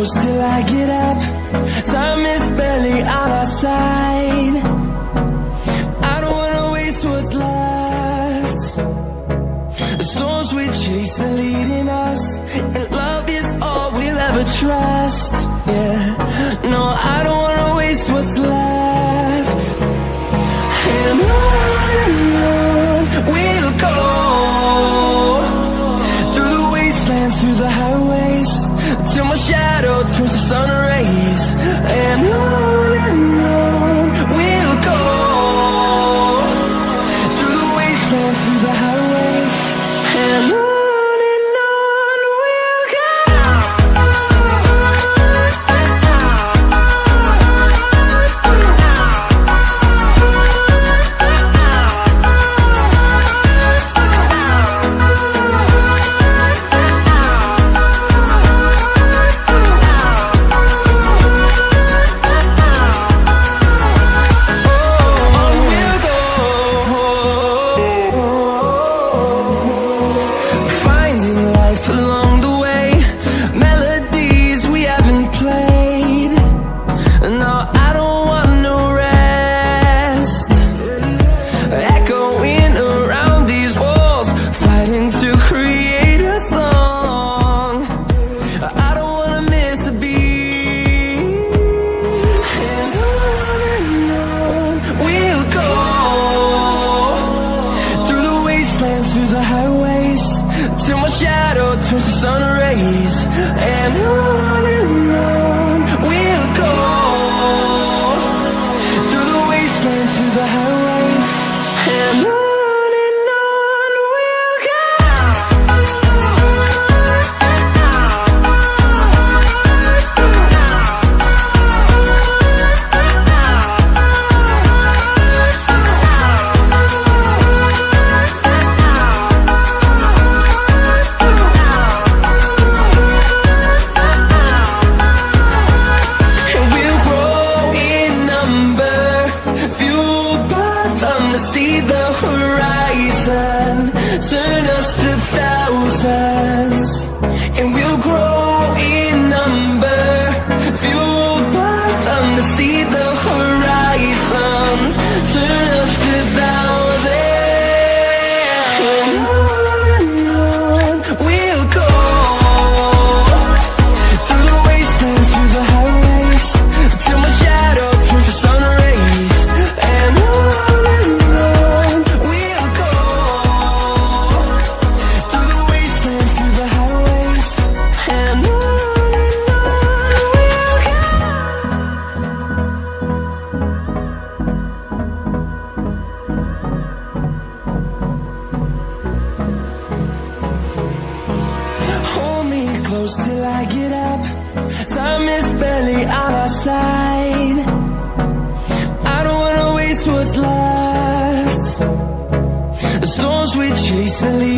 close till I get up. Time is barely on our side. I don't wanna waste what's left. The storms we chase are leading us, and love is all we'll ever trust. Yeah, no, I don't wanna waste what's left. And on we'll go, through the wastelands, through the highways, till my shadow turns to sun rays. And on we'll go, through the wastelands, through the highways, and on we'll go. Till I get up, time is barely on our side. I don't wanna waste what's left. The storms we chase are leading